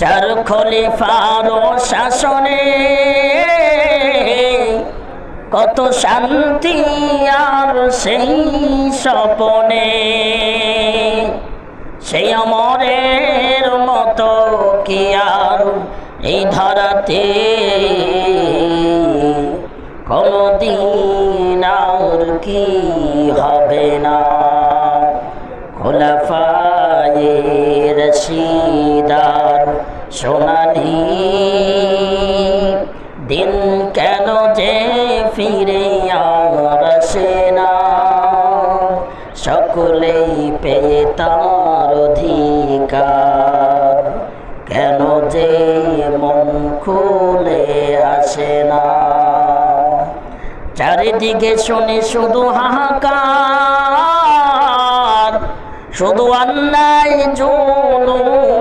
চার খলিফার শাসনে কত শান্তি আর সেই স্বপনে, সেই অমরের মতো কি আর এই ধরাতে কোনদিন আর কি হবে না। খোলাফায়ে রাশিদার সোনালি দিন কেন যে ফিরে আর আসে না, সকলেই পেয়ে তার অধিকার, কেন যে মন খুলে আসে না। চারিদিকে শুনি শুধু হাহাকার, শুধু অন্যায় জুলুম